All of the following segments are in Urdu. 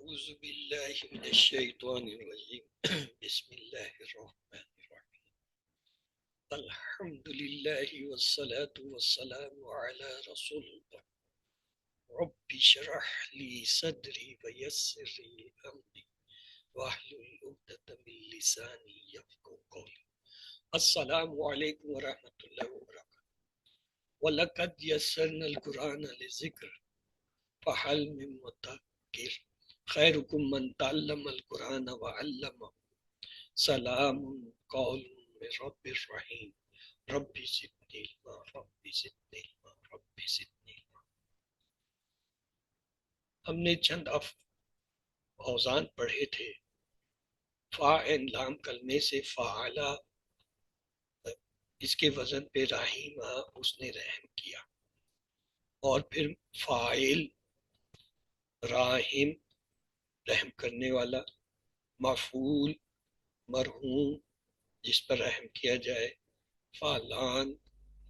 اعوذ باللہ من الشیطان الرجیم بسم اللہ الرحمن الرحیم الحمدللہ والصلاة والسلام علی رسول اللہ رب اشرح لی صدری ویسر لی امری واحلل عقدۃ من لسانی یفقهوا قولی. السلام علیکم ورحمۃ اللہ وبرکاتہ. وَلَقَدْ يَسَّرْنَا الْقُرْآنَ لِلذِّكْرِ فَهَلْ مِن مُّدَّكِرٍ خیرکم من تعلم القرآن وعلمہ سلام قول من رب الرحیم رب زدنی علما رب زدنی علما رب زدنی علما. ہم نے چند اوزان پڑھے تھے. فاعل لام کلمے سے فعلا، اس کے وزن پہ رحیمہ، اس نے رحم کیا. اور پھر فاعل راحم، رحم کرنے والا. مفعول مرحوم، جس پر رحم کیا جائے. فعلان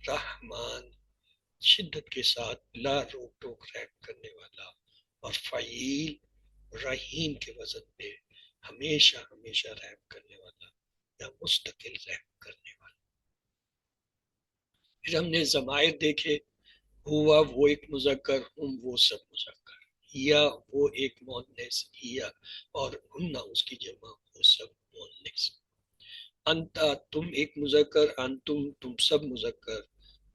رحمان، شدت کے ساتھ بلا روک ٹوک رحم کرنے والا. اور فعیل رحیم کے وزن پہ ہمیشہ ہمیشہ رحم کرنے والا یا مستقل رحم کرنے والا. پھر ہم نے ضمائر دیکھے. ہوا وہ ایک مذکر، ہم وہ سب مذکر، یا وہ ایک مؤنث، یا اور ہنہ اس کی جمع، وہ سب مؤنث. انتا تم ایک مذکر، انتم تم سب مذکر،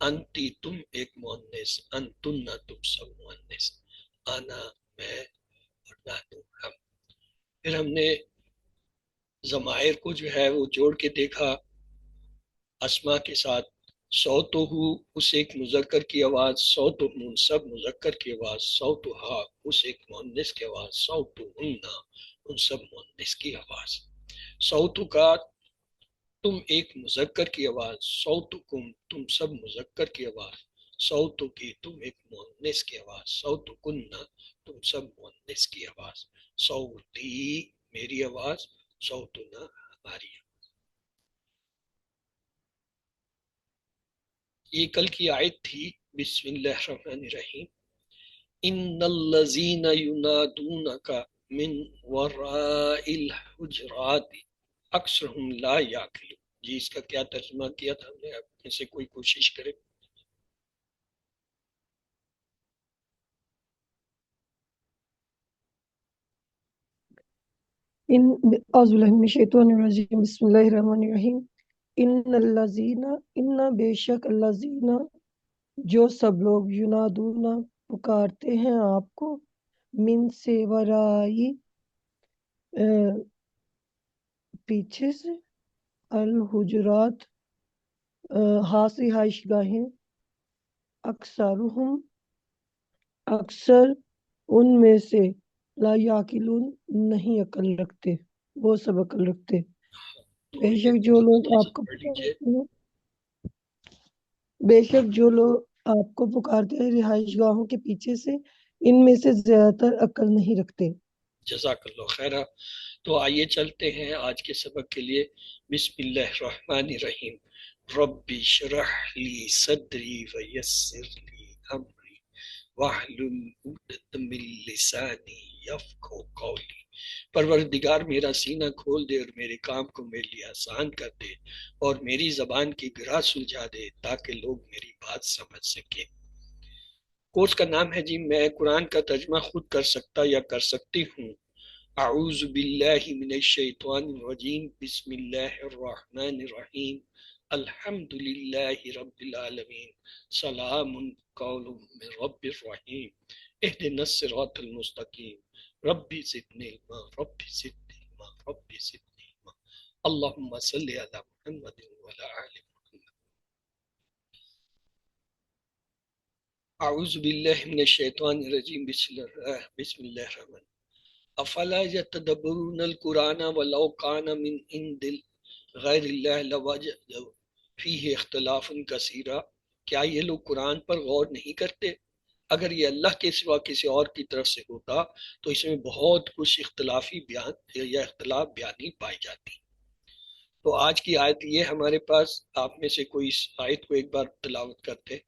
انتی تم ایک مؤنث، انتن تم سب مؤنث، انا میں، اور نحن ہم. پھر ہم نے ضمائر کو جو ہے وہ جوڑ کے دیکھا اسما کے ساتھ. صوتہ اس ایک مذکر کی آواز، صوتہم سب مذکر کی آواز، صوتہا اس ایک مؤنث کی آواز، صوتہن ان سب مؤنث کی آواز. صوتکا تم ایک مذکر کی آواز، صوتکم تم سب مذکر کی آواز، صوتکی تم ایک مؤنث کی آواز، صوتکن تم سب مؤنث کی آواز، صوتی میری آواز، صوتنا ہماری آواز. یہ کل کی آیت تھی. بسم اللہ الرحمن الرحیم. ان الذین ینادونک من وراء الحجرات اکثرهم لا یعقلون. جی اس کا کیا ترجمہ کیا تھا ہم نے؟ آپ میں سے کوئی کوشش کرے. اعوذ باللہ من الشیطان الرجیم بسم اللہ الرحمن الرحیم. ان الذین، ان بے شک الذین جو سب لوگ، ینادون پکارتے ہیں آپ کو، من سے، ورائی پیچھے سے، الحجرات ہاسی ہائش گاہیں، اکثرہم اکثر ان میں سے، لا یعقلون نہیں عقل رکھتے، وہ سب عقل رکھتے. بے شک جو لوگ آپ کو پکارتے ہیں، بے شک جو لوگ آپ کو پکارتے ہیں رہائش گاہوں کے پیچھے سے، ان میں سے زیادہ تر عقل نہیں رکھتے. جزاک اللہ خیرہ. تو آئیے چلتے ہیں آج کے سبق کے لیے. بسم اللہ الرحمن الرحیم. رب اشرح لی صدری ویسر لی امری واحلل عقدۃ من لسانی یفقہوا قولی. پروردگار میرا سینہ کھول دے اور میرے کام کو میرے لیے آسان کر دے اور میری زبان کی گرہ سلجھا دے تاکہ لوگ میری بات سمجھ سکیں. کورس کا نام ہے جی میں قرآن کا ترجمہ خود کر سکتا یا کر سکتی ہوں. اعوذ باللہ من الشیطان الرجیم بسم اللہ الرحمن الرحیم. الحمدللہ رب العالمین سلام قول من رب الرحیم اہدنا الصراط المستقیم رب زدنی علما رب زدنی علما رب زدنی علما. اللہم صلی علی محمد وعلی آل محمد. اعوذ باللہ من الشیطان الرجیم بسم اللہ الرحمن. افلا یتدبرون القرآن ولو کان من عند غیر اللہ لوجدوا فیہ اختلافا کثیرا. کیا یہ لوگ قرآن پر غور نہیں کرتے؟ اگر یہ اللہ کے سوا کسی اور کی طرف سے ہوتا تو اس میں بہت کچھ اختلافی بیان یا اختلاف بیانی پائی جاتی. تو آج کی آیت یہ ہمارے پاس. آپ میں سے کوئی اس آیت کو ایک بار تلاوت کرتے؟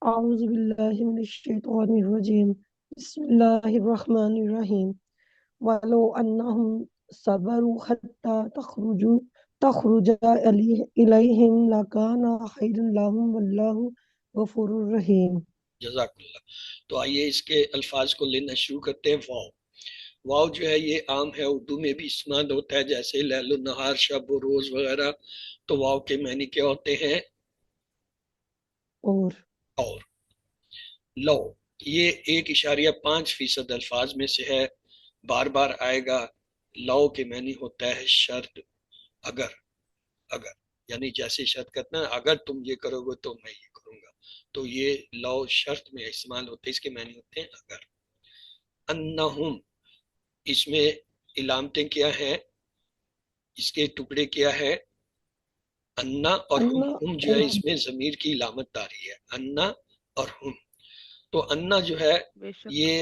أعوذ بالله من الشيطان الرجيم بسم الله الرحمن الرحيم ولو أنهم صبروا حتى تخرج إليهم لكان خيرا لهم والله غفور رحيم. جزاک اللہ. تو آئیے اس کے الفاظ کو لینا شروع کرتے ہیں. واو، واو جو ہے یہ عام ہے، اردو میں بھی استعمال ہوتا ہے، جیسے لیل و نہار، شب و روز وغیرہ. تو واو کے معنی کیا ہوتے ہیں؟ اور. لو، یہ 1.5% الفاظ میں سے ہے، بار بار آئے گا. لو کے معنی ہوتا ہے شرط، اگر. اگر یعنی جیسے شرط کرنا ہے، اگر تم یہ کرو گے تو میں یہ کروں گا. تو یہ لو شرط میں استعمال ہوتے ہیں، اس کے معنی ہوتے ہیں اگر. انہم، اس میں علامتیں کیا ہیں، اس کے ٹکڑے کیا ہے؟ انا اور ہم جو ہے اس میں ضمیر کی علامت داری ہے، انا اور ہم. تو انا جو ہے یہ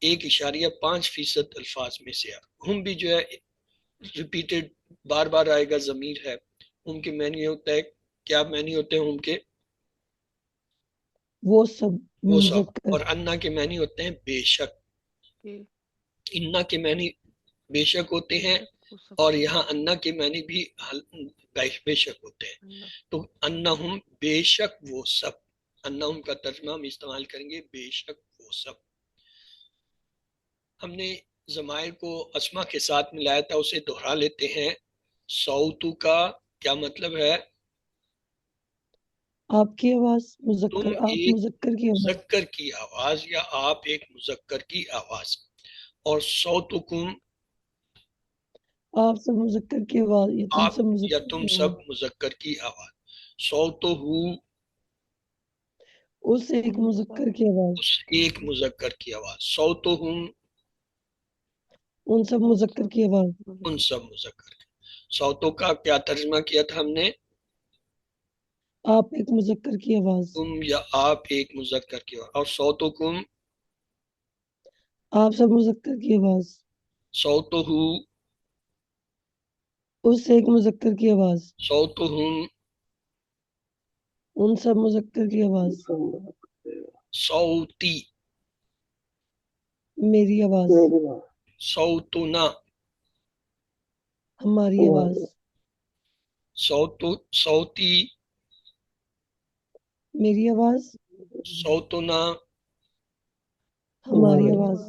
1.5% الفاظ میں سے ہے. ہم بھی جو ہے ریپیٹڈ بار بار آئے گا، ضمیر ہے. ہم کے معنی ہوتا ہے، کیا معنی ہوتے ہیں ہم کے؟ وہ سب. اور انا کے معنی ہوتے ہیں بے شک. انا کے معنی بے شک ہوتے ہیں، اور یہاں انا کے معنی بھی بے شک ہوتے ہیں. تو انہم بے شک وہ سب. انہم کا ترجمہ ہم استعمال کریں گے بے شک وہ سب. ہم نے ضمائر کو اسما کے ساتھ ملایا تھا، اسے دہرا لیتے ہیں. صوتو کا کیا مطلب ہے؟ آپ کی آواز. تم مذکر، آپ ایک مذکر کی آواز. مذکر کی آواز، یا آپ ایک مذکر کی آواز. اور صوتکم، آپ سب مذکر کی آواز، یا تم آپ سب یا مذکر تم کی سب آواز. مذکر کی آواز. صوتہو، اس ایک مذکر کی آواز. اس ایک مذکر کی آواز. صوتہم، ان سب مذکر کی آواز. ان سب مذکر کی. صوتوں کا کیا ترجمہ کیا تھا ہم نے؟ آپ ایک مذکر کی آواز. تم یا آپ ایک مذکر کی آواز. اور صوتکم، آپ سب مذکر کی آواز. صوتہو، اس ایک مذکر کی آواز. صوتہم، ان سب مذکر کی آواز. صوتی، میری آواز. صوتنا، ہماری آواز. صوتی، میری آواز. صوتنا، ہماری آواز.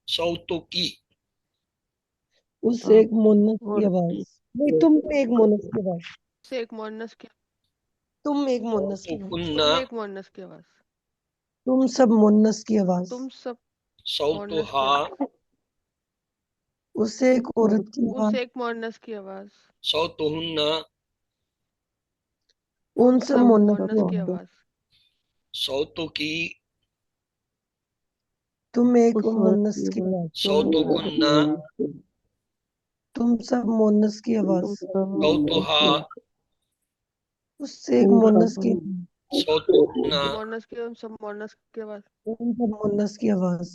صوتکی، اس ایک مونس کی آواز. نہیں، تم ایک مونس کی آواز. تم ایک مونس کی آواز. صوتکنا، تم سب مونس کی آواز. صوتہا، اس ایک عورت کی آواز. صوتہن، ان سب مونس کی آواز. صوتکی، تم ایک مونس کی آواز. صوتکن، تم سب مونس کی آواز. صوتہا، اس سے ایک مونس کی. صوتہن. ان سب مونس کی آواز.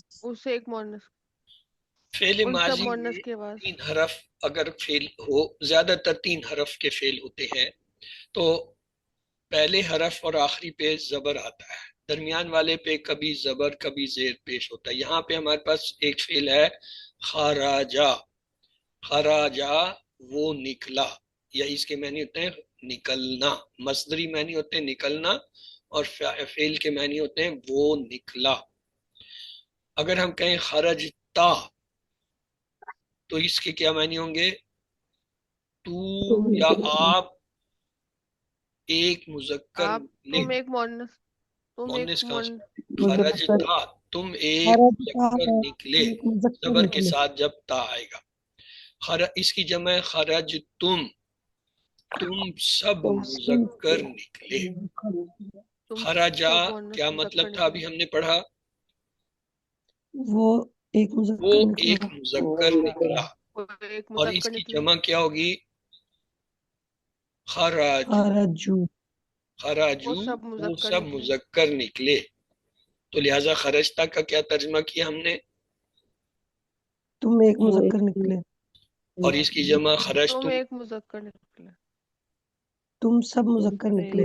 فعل ماضی میں 3 حرف اگر فعل ہو، زیادہ تر 3 حرف کے فعل ہوتے ہیں، تو پہلے حرف اور آخری پہ زبر آتا ہے، درمیان والے پہ کبھی زبر کبھی زیر پیش ہوتا ہے. یہاں پہ ہمارے پاس ایک فعل ہے خراجا. خراجا وہ نکلا، یا اس کے معنی ہوتے ہیں نکلنا. مصدری معنی ہوتے ہیں نکلنا، اور فعل کے معنی ہوتے ہیں وہ نکلا. اگر ہم کہیں خرجتا، تو اس کے کیا معنی ہوں گے؟ تو یا آپ ایک مذکر مونس کا خرجتا، تم ایک مذکر نکلے، زبر کے ساتھ جب تا آئے گا. اس کی جمع ہے خرج تم سب مذکر نکلے. خرجا کیا مطلب تھا ابھی ہم نے پڑھا؟ وہ ایک وہ ایک مذکر مذکر نکلا. نکلا. اور اس کی جمع کیا ہوگی؟ خراجو. خراجو وہ سب مذکر نکلے. تو لہٰذا خرجتا کا کیا ترجمہ کیا ہم نے؟ تم ایک مذکر نکلے. اور اس کی جمع خرج تم سب مذکر نکلے.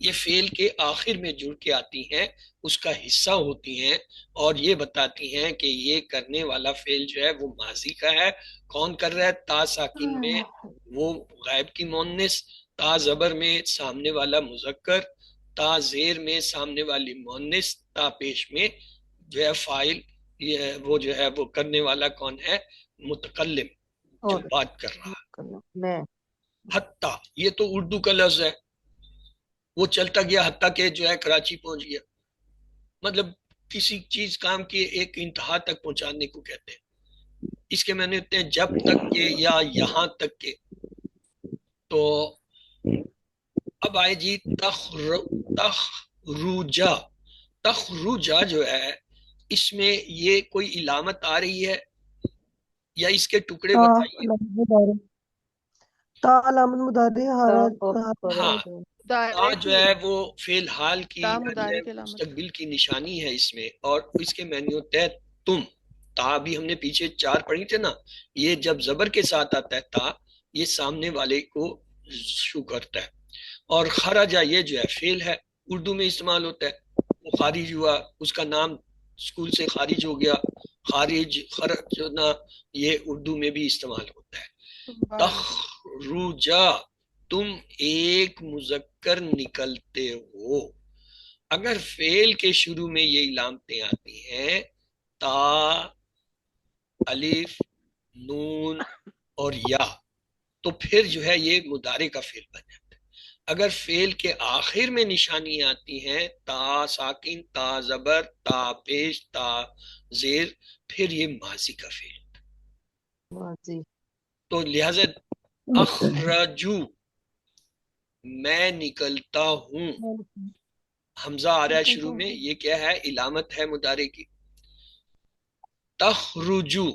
یہ فعل کے آخر میں جڑ کے آتی ہیں، اس کا حصہ ہوتی ہیں اور یہ بتاتی ہیں کہ یہ کرنے والا فعل جو ہے وہ ماضی کا ہے۔ کون کر رہا ہے؟ تا ساکن میں وہ غائب کی مؤنث، تا زبر میں سامنے والا مذکر، تا زیر میں سامنے والی مؤنث، تا پیش میں جو ہے فاعل، یہ وہ جو ہے وہ کرنے والا کون ہے؟ متکلم، جو بات کر رہا ہے۔ میں حتیٰ، یہ تو اردو کا لفظ ہے، وہ چلتا گیا حتیٰ کہ جو ہے کراچی پہنچ گیا، مطلب کسی چیز کام کی ایک انتہا تک پہنچانے کو کہتے ہیں۔ اس کے معنی ہوتے ہیں جب تک کہ یا یہاں تک کہ۔ تو اب آئے جی تخرجا۔ تخرجا جو ہے اس میں یہ کوئی علامت آ رہی ہے یا اس کے ٹکڑے بتائیے؟ تا علامت مضارع ہاں، تا جو ہے وہ فی الحال کی تا یا جو مضارع ہے کی علامت۔ مستقبل کی نشانی ہے اس میں، اور اس کے معنی ہوتا ہے تم۔ تا بھی ہم نے پیچھے 4 پڑھی تھے نا، یہ جب زبر کے ساتھ آتا ہے تا، یہ سامنے والے کو شو کرتا ہے۔ اور خرجا یہ جو ہے فعل ہے، اردو میں استعمال ہوتا ہے، وہ خارج ہوا، اس کا نام اسکول سے خارج ہو گیا، خارج خرج ہونا، یہ اردو میں بھی استعمال ہوتا ہے۔ تخرجا، تم ایک مذکر نکلتے ہو۔ اگر فعل کے شروع میں یہ علامتیں آتی ہیں تا، الف، نون اور یا، تو پھر جو ہے یہ مضارع کا فعل بن جاتا ہے۔ اگر فعل کے آخر میں نشانی آتی ہیں تا ساکن، تا زبر، تا پیش، تا زیر، پھر یہ ماضی کا فعل ہوتا ہے۔ ماضی تو لہذا اخرجو، میں نکلتا ہوں، حمزہ آ رہا ہے شروع میں، یہ کیا ہے؟ علامت ہے مضارع کی۔ تخرجو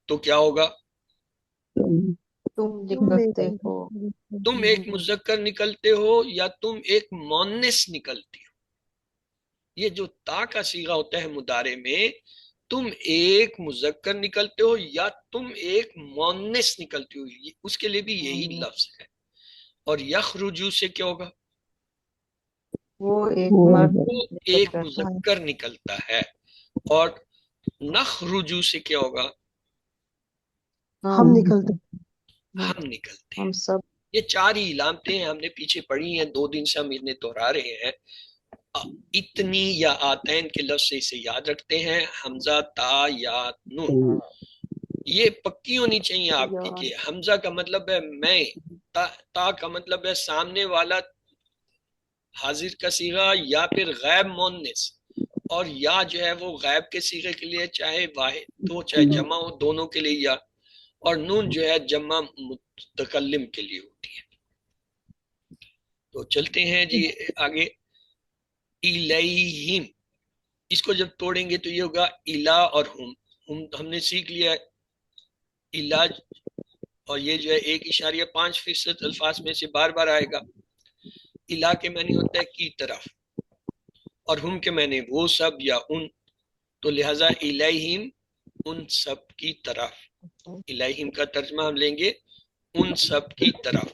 تو کیا ہوگا؟ تم نکلتے ہو، تم ایک مذکر نکلتے ہو یا تم ایک مؤنث نکلتی ہو۔ یہ جو تا کا صیغہ ہوتا ہے مضارع میں، تم ایک مذکر نکلتے ہو یا تم ایک مؤنث نکلتی ہو، اس کے لیے بھی یہی لفظ ہے۔ اور یخرجو سے کیا ہوگا؟ وہ ایک مرد وہ ایک مذکر نکلتا ہے۔ اور نخرجو سے کیا ہوگا؟ ہم نکلتے ہم نکلتے ہیں۔ ہم سب یہ 4 ہی علامتیں ہیں، ہم نے پیچھے پڑھی ہیں، 2 دن سے ہم انہیں دہرا رہے ہیں۔ اتنی یا آتین کے لفظ سے اسے یاد رکھتے ہیں، حمزہ، تا، یا، نون، یہ پکی ہونی چاہیے آپ کی کہ حمزہ کا مطلب ہے میں، تا کا مطلب ہے سامنے والا حاضر کا صیغہ یا پھر غائب مؤنث، اور یا جو ہے وہ غائب کے صیغے کے لیے چاہے واحد ہو چاہے جمع ہو، دونوں کے لیے یا، اور نون جو ہے جمع متکلم کے لیے ہوتی ہے۔ تو چلتے ہیں جی آگے۔ الیہم، اس کو جب توڑیں گے تو یہ ہوگا الا اور ہم نے سیکھ لیا ہے علاج، اور یہ جو ہے 1.5% الفاظ میں سے بار بار آئے گا۔ الا کے معنی ہوتا ہے کی طرف، اور ہم کے معنی وہ سب یا ان، تو لہذا الیہم ان سب کی طرف۔ الیہم کا ترجمہ ہم لیں گے ان سب کی طرف۔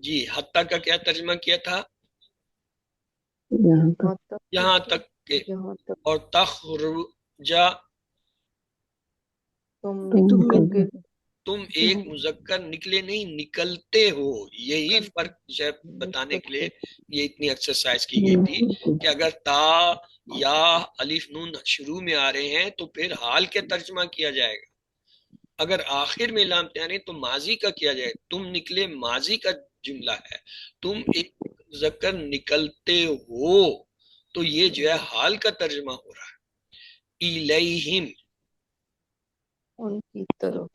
جی حتیٰ کا کیا ترجمہ کیا تھا؟ یہاں تک کہ، اور تخرجا تم ایک مذکر نکلے نہیں، نکلتے ہو۔ یہی فرق بتانے کے لیے یہ اتنی ایکسرسائز کی گئی تھی کہ اگر تا یا الف نون شروع میں آ رہے ہیں تو پھر حال کے ترجمہ کیا جائے گا، اگر آخر میں علامتیں آ رہی ہیں تو ماضی کا کیا جائے گا۔ تم نکلے ماضی کا جملہ ہے، تم ایک مذکر نکلتے ہو، تو یہ جو ہے حال کا ترجمہ ہو رہا ہے۔ الیہم ان کی طرف،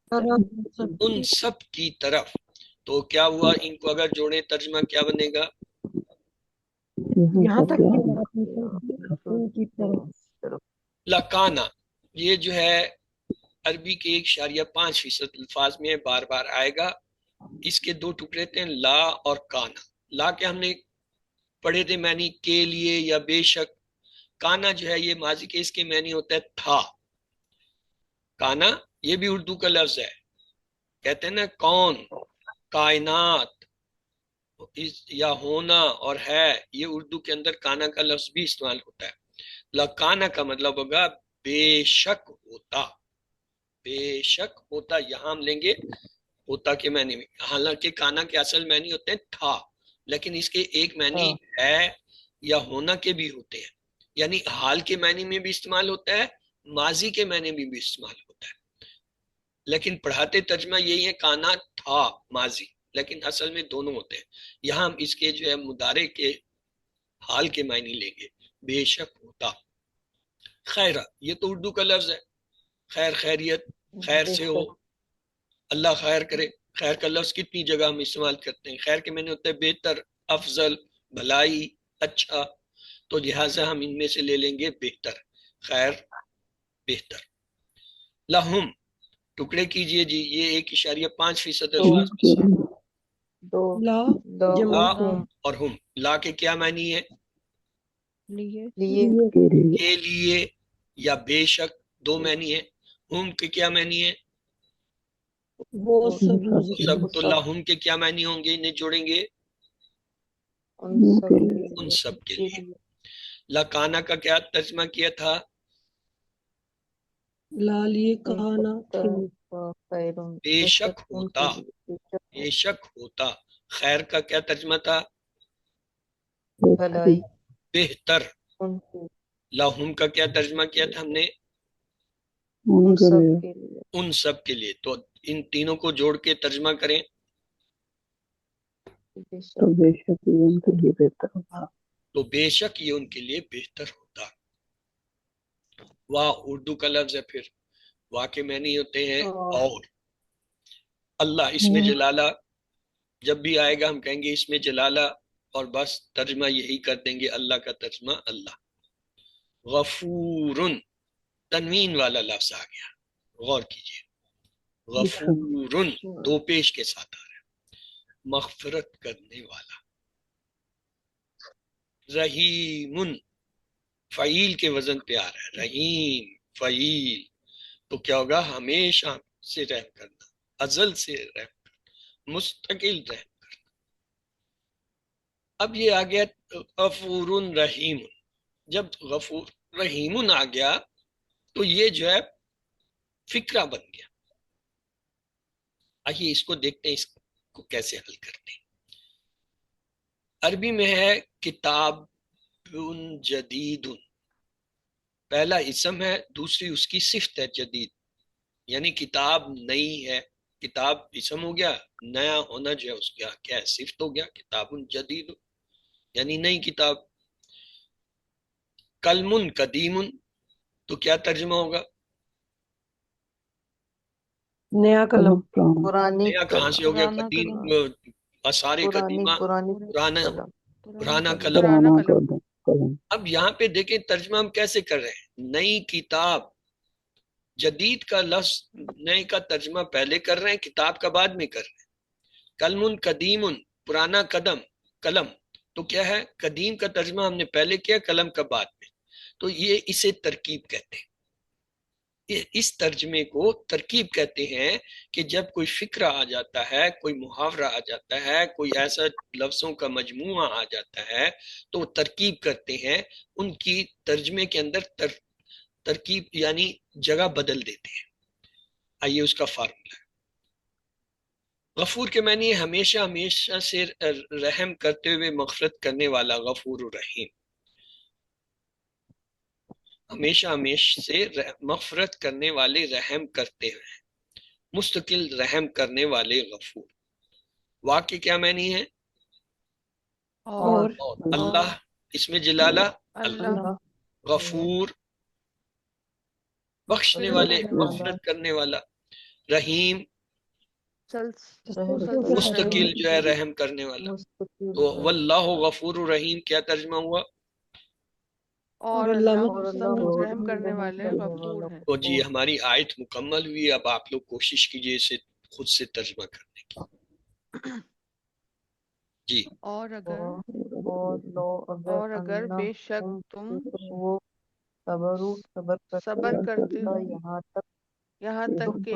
ان سب کی طرف، تو کیا ہوا؟ ان کو اگر جوڑیں ترجمہ کیا بنے گا؟ یہاں تک لکانا، یہ جو ہے عربی کے 1.5% الفاظ میں بار بار آئے گا۔ اس کے 2 ٹکڑے تھے، لا اور کانا۔ لا کے ہم نے پڑھے تھے معنی کے لیے یا بے شک۔ کانا جو ہے یہ ماضی کے، اس کے معنی ہوتا ہے تھا۔ کانا یہ بھی اردو کا لفظ ہے، کہتے ہیں نا کون، کائنات، یا ہونا اور ہے، یہ اردو کے اندر کانا کا لفظ بھی استعمال ہوتا ہے. لکانا کا مطلب ہوگا بے شک ہوتا، بے شک ہوتا. یہاں ہم لیں گے ہوتا کے معنی میں، حالانکہ کانا کے اصل معنی ہوتے ہیں تھا، لیکن اس کے ایک معنی ہے یا ہونا کے بھی ہوتے ہیں. یعنی حال کے معنی میں بھی استعمال ہوتا ہے، ماضی کے معنی میں بھی استعمال ہوتا ہے، لیکن پڑھاتے ترجمہ یہی ہے کانا تھا ماضی، لیکن اصل میں دونوں ہوتے ہیں. یہاں ہم اس کے جو ہے مضارع کے حال کے معنی لیں گے، بے شک ہوتا. خیرہ، یہ تو اردو کا لفظ ہے، خیر، خیریت، خیر سے ہو، اللہ خیر کرے. خیر کا لفظ کتنی جگہ ہم استعمال کرتے ہیں. خیر کے معنی ہوتا ہے بہتر، افضل، بھلائی، اچھا. تو لہٰذا ہم ان میں سے لے لیں گے بہتر، خیر، بہتر. لہم، ٹکڑے کیجئے جی، یہ 1.5% الفاظ میں سے دو لا جمع لا ہم اور ہم. لا کے کیا معنی ہے؟ لیے لیے کے لیے یا بے شک، دو معنی ہے. ہم کے کیا معنی ہے؟ وہ سب وہ لوگ سب. تو لہم کے کیا معنی ہوں گے؟ انہیں جوڑیں گے ان سب کے ان لیے سب کے لیے. لکانا کا کیا ترجمہ کیا تھا؟ لا لیے کہانا تھی. خیرون بے شک ان کے ہوتا، لیے بے شک ہوتا. خیر کا کیا ترجمہ تھا؟ بھلائی بہتر. ان کے لہم کا کیا ترجمہ کیا تھا ہم نے؟ ان سب کے لیے ان سب کے لیے. تو ان تینوں کو جوڑ کے ترجمہ کریں بے شک تو بے شک یہ ان کے لیے بہتر ہوتا. واہ اردو کا لفظ ہے، پھر واہ کے معنی ہوتے ہیں اور. اللہ، اس میں جلالہ جب بھی آئے گا ہم کہیں گے اس میں جلالہ، اور بس ترجمہ یہی کر دیں گے اللہ کا ترجمہ اللہ. غفورن، تنوین والا لفظ آ گیا، غور کیجئے. غفورن دو پیش کے ساتھ آ رہا ہے، مغفرت کرنے والا. رحیمن، فعیل کے وزن پہ آ رہا ہے، رحیم، فعیل. تو کیا ہوگا؟ ہمیشہ سے رحم کرنا، ازل سے رحم کرنا، مستقل رحم. اب یہ آ گیا غفور رحیم. جب غفور رحیم آ گیا تو یہ جو ہے فکرہ بن گیا. آئیے اس کو دیکھتے ہیں، اس کو کیسے حل کرتے ہیں. عربی میں ہے کتاب جدید، پہلا اسم ہے، دوسری اس کی صفت ہے جدید، یعنی کتاب نئی ہے. کتاب اسم ہو گیا، نیا ہونا جو ہے اس کا کیا ہے؟ صفت ہو گیا. کتاب جدید یعنی نئی کتاب. کلم قدیم، تو کیا ترجمہ ہوگا؟ نیا قلم. پرانی نیا کہاں سے ہو گیا؟ پرانا قدیم، قلم، آثار قدیمہ، پرانی پرانا، قلم پرانا قلم. پرانا قلم. اب یہاں پہ دیکھیں ترجمہ ہم کیسے کر رہے ہیں. نئی کتاب، جدید کا لفظ نئے کا ترجمہ پہلے کر رہے ہیں، کتاب کا بعد میں کر رہے ہیں. کلم قدیم، پرانا قلم. تو کیا ہے؟ قدیم کا ترجمہ ہم نے پہلے کیا، قلم کا بعد میں. تو یہ اسے ترکیب کہتے ہیں. اس ترجمے کو ترکیب کہتے ہیں کہ جب کوئی فکرہ آ جاتا ہے، کوئی محاورہ آ جاتا ہے، کوئی ایسا لفظوں کا مجموعہ آ جاتا ہے تو وہ ترکیب کرتے ہیں. ان کی ترجمے کے اندر ترکیب یعنی جگہ بدل دیتے ہیں. آئیے اس کا فارمولا. غفور کے معنی ہمیشہ ہمیشہ سے رحم کرتے ہوئے مغفرت کرنے والا، غفور الرحیم. ہمیشہ ہمیشہ سے مغفرت کرنے والے، رحم کرتے ہیں، مستقل رحم کرنے والے، غفور. واقع کیا معنی ہے؟ اور اللہ، اس میں جلالہ اللہ. اللہ غفور، بخشنے والے، مغفرت کرنے والا. رحیم، مستقل جو ہے رحم کرنے والا. تو واللہ غفور الرحیم کیا ترجمہ ہوا؟ اور اللہ اللہ مستقل مستقل رحم کرنے والے غفور ہیں. تو جی ہماری آیت مکمل ہوئی. اب آپ لوگ کوشش کیجئے اسے خود سے ترجمہ کرنے کی. جی. اور اگر اور اگر بے شک تم وہ صبر صبر کرتے ہو یہاں یہاں تک کہ